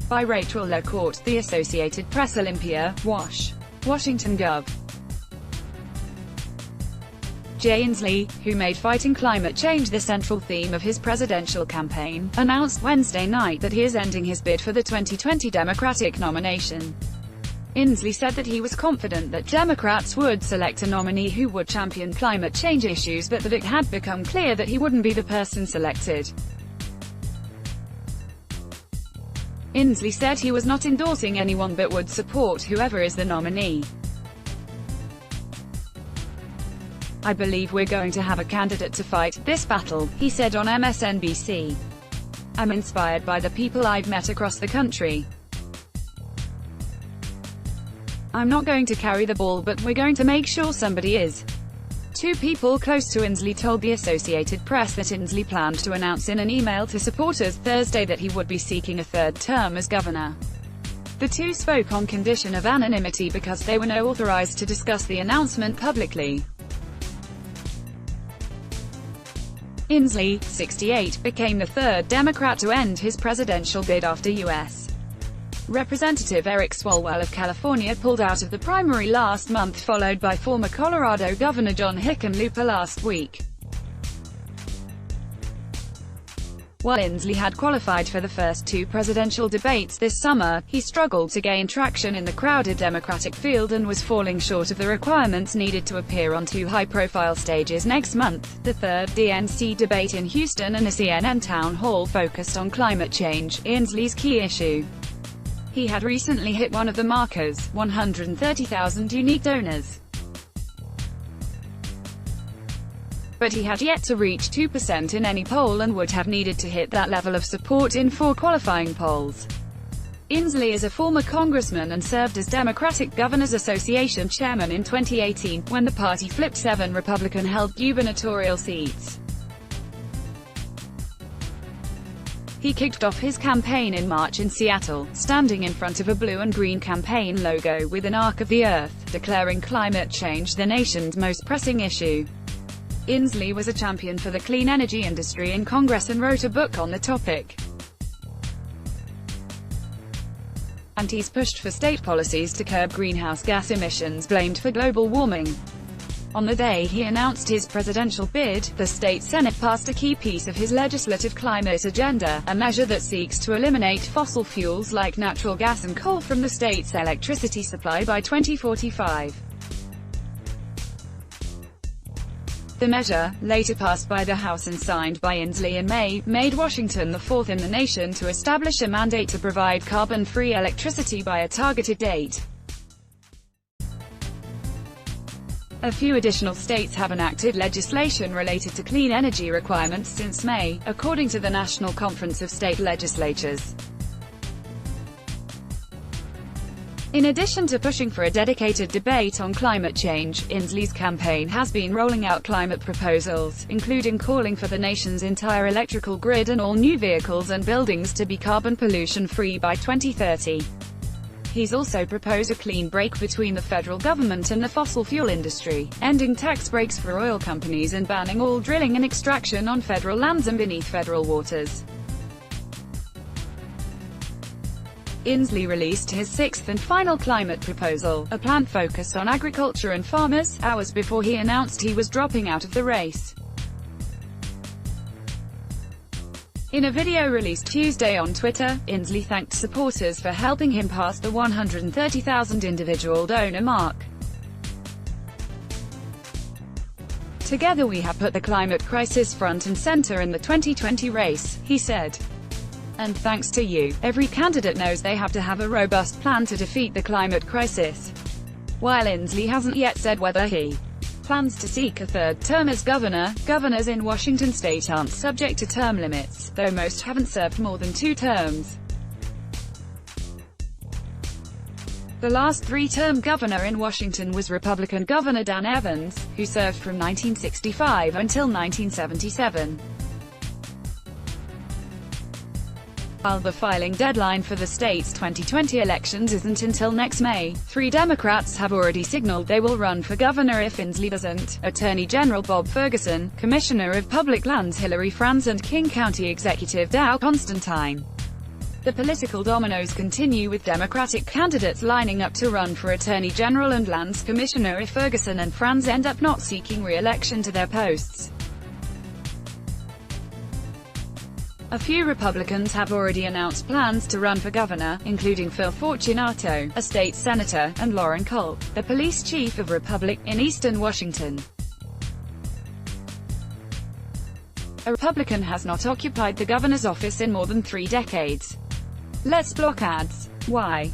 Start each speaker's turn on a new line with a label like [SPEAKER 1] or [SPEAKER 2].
[SPEAKER 1] By Rachel La Corte, The Associated PressOLYMPIA, Wash. Washington Gov. Inslee, who made fighting climate change the central theme of his presidential campaign, announced Wednesday night that he is ending his bid for the 2020 Democratic nomination. Inslee said that he was confident that Democrats would select a nominee who would champion climate change issues, but that it had become clear that he wouldn't be the person selected. Inslee said he was not endorsing anyone but would support whoever is the nominee. "I believe we're going to have a candidate to fight this battle," he said on MSNBC. "I'm inspired by the people I've met across the country. I'm not going to carry the ball, but we're going to make sure somebody is." Two people close to Inslee told the Associated Press that Inslee planned to announce in an email to supporters Thursday that he would be seeking a third term as governor. The two spoke on condition of anonymity because they were not authorized to discuss the announcement publicly. Inslee, 68, became the third Democrat to end his presidential bid after U.S. Representative Eric Swalwell of California pulled out of the primary last month, followed by former Colorado Governor John Hickenlooper last week. While Inslee had qualified for the first two presidential debates this summer, he struggled to gain traction in the crowded Democratic field and was falling short of the requirements needed to appear on two high-profile stages next month, the third DNC debate in Houston and a CNN town hall focused on climate change, Inslee's key issue. He had recently hit one of the markers, 130,000 unique donors. But he had yet to reach 2% in any poll and would have needed to hit that level of support in 4 qualifying polls. Inslee is a former congressman and served as Democratic Governors Association chairman in 2018, when the party flipped 7 Republican-held gubernatorial seats. He kicked off his campaign in March in Seattle, standing in front of a blue and green campaign logo with an arc of the earth, declaring climate change the nation's most pressing issue. Inslee was a champion for the clean energy industry in Congress and wrote a book on the topic. And he's pushed for state policies to curb greenhouse gas emissions blamed for global warming. On the day he announced his presidential bid, the state Senate passed a key piece of his legislative climate agenda, a measure that seeks to eliminate fossil fuels like natural gas and coal from the state's electricity supply by 2045. The measure, later passed by the House and signed by Inslee in May, made Washington the fourth in the nation to establish a mandate to provide carbon-free electricity by a targeted date. A few additional states have enacted legislation related to clean energy requirements since May, according to the National Conference of State Legislatures. In addition to pushing for a dedicated debate on climate change, Inslee's campaign has been rolling out climate proposals, including calling for the nation's entire electrical grid and all new vehicles and buildings to be carbon pollution-free by 2030. He's also proposed a clean break between the federal government and the fossil fuel industry, ending tax breaks for oil companies and banning all drilling and extraction on federal lands and beneath federal waters. Inslee released his sixth and final climate proposal, a plan focused on agriculture and farmers, hours before he announced he was dropping out of the race. In a video released Tuesday on Twitter, Inslee thanked supporters for helping him pass the 130,000 individual donor mark. "Together we have put the climate crisis front and center in the 2020 race," he said. "And thanks to you, every candidate knows they have to have a robust plan to defeat the climate crisis." While Inslee hasn't yet said whether he plans to seek a third term as governor, governors in Washington state aren't subject to term limits, though most haven't served more than 2 terms. The last 3-term governor in Washington was Republican Governor Dan Evans, who served from 1965 until 1977. While the filing deadline for the state's 2020 elections isn't until next May, 3 Democrats have already signaled they will run for governor if Inslee doesn't: Attorney General Bob Ferguson, Commissioner of Public Lands Hillary Franz and King County Executive Dow Constantine. The political dominoes continue, with Democratic candidates lining up to run for Attorney General and Lands Commissioner if Ferguson and Franz end up not seeking re-election to their posts. A few Republicans have already announced plans to run for governor, including Phil Fortunato, a state senator, and Lauren Culp, the police chief of Republic, in eastern Washington. A Republican has not occupied the governor's office in more than 3 decades. Let's block ads. Why?